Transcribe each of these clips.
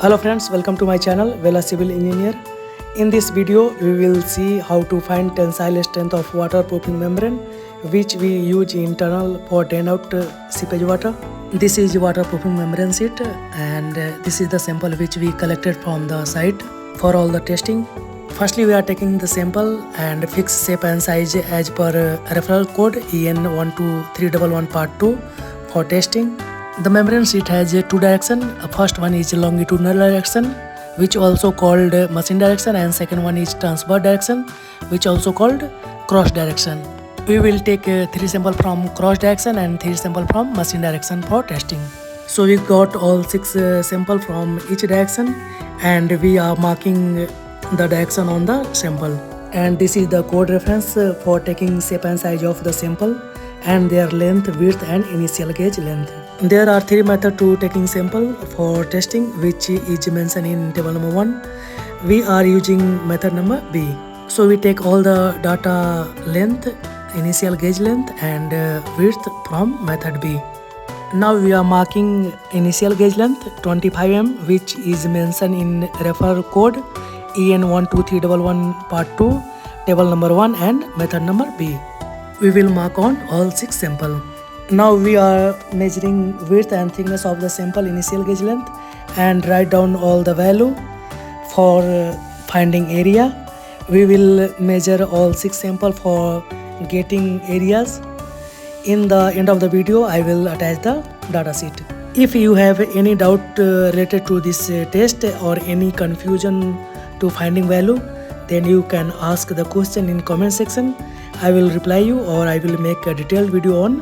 Hello friends, welcome to my channel Vela Civil Engineer. In this video we will see how to find tensile strength of waterproofing membrane which we use in tunnel for drain out seepage water. This is waterproofing membrane sheet and this is the sample which we collected from the site for all the testing. Firstly we are taking the sample and fix shape and size as per referral code EN12311 part 2 for testing. The membrane sheet has two directions. First one is longitudinal direction, which also called machine direction, and second one is transverse direction, which also called cross direction. We will take 3 samples from cross direction and 3 samples from machine direction for testing. So we got all 6 samples from each direction and we are marking the direction on the sample. And this is the code reference for taking shape and size of the sample and their length, width and initial gauge length. There are 3 methods to taking sample for testing, which is mentioned in table number 1. We are using method number B. So we take all the data length, initial gauge length and width from method B. Now we are marking initial gauge length 25 mm, which is mentioned in referral code EN12311 part 2, table number 1 and method number B. We will mark on all 6 samples. Now we are measuring width and thickness of the sample initial gauge length and write down all the value for finding area. We will measure all 6 samples for getting areas. In the end of the video I will attach the data sheet. If you have any doubt related to this test or any confusion to finding value, then you can ask the question in comment section. I will reply you or I will make a detailed video on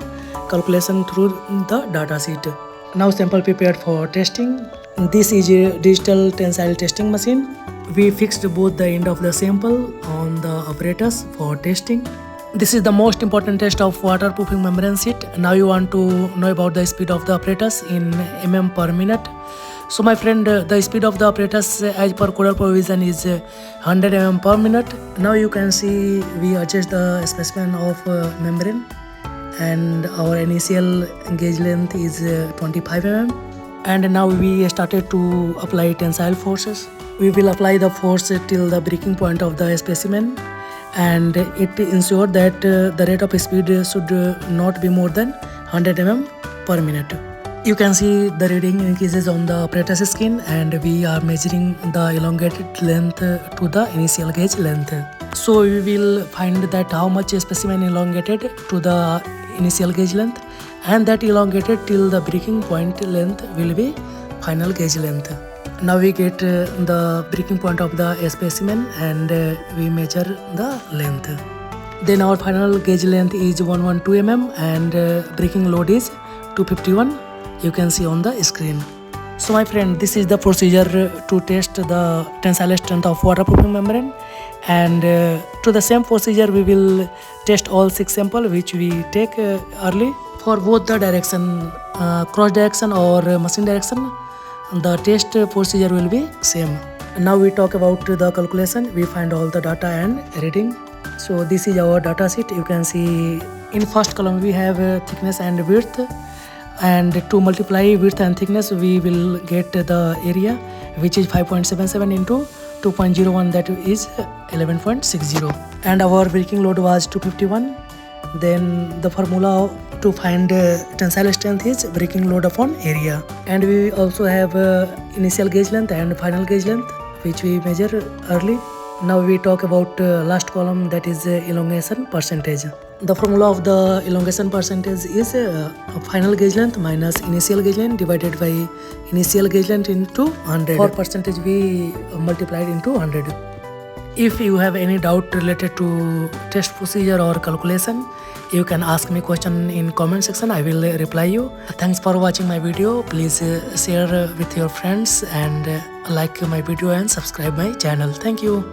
calculation through the data sheet. Now sample prepared for testing. This is a digital tensile testing machine. We fixed both the end of the sample on the apparatus for testing. This is the most important test of waterproofing membrane sheet. Now you want to know about the speed of the apparatus in mm per minute. So my friend, the speed of the apparatus as per code provision is 100 mm per minute. Now you can see we adjust the specimen of membrane and our initial gauge length is 25 mm. And now we started to apply tensile forces. We will apply the force till the breaking point of the specimen and it ensures that the rate of speed should not be more than 100 mm per minute. You can see the reading increases on the apparatus skin and we are measuring the elongated length to the initial gauge length. So we will find that how much specimen elongated to the initial gauge length and that elongated till the breaking point length will be final gauge length. Now we get the breaking point of the specimen and we measure the length. Then our final gauge length is 112 mm and breaking load is 251. You can see on the screen. So my friend, this is the procedure to test the tensile strength of waterproofing membrane, and to the same procedure we will test all 6 samples which we take early. For both the direction, cross direction or machine direction, the test procedure will be same. Now we talk about the calculation. We find all the data and reading. So this is our data sheet. You can see in first column we have thickness and width, and to multiply width and thickness we will get the area which is 5.77 into 2.01, that is 11.60, and our breaking load was 251. Then the formula to find tensile strength is breaking load upon area, and we also have initial gauge length and final gauge length which we measure early. Now we talk about last column, that is elongation percentage. The formula of the elongation percentage is final gauge length minus initial gauge length divided by initial gauge length into 100. For percentage we multiplied into 100. If you have any doubt related to test procedure or calculation, you can ask me question in comment section. I will reply you. Thanks for watching my video. Please share with your friends and like my video and subscribe my channel. Thank you.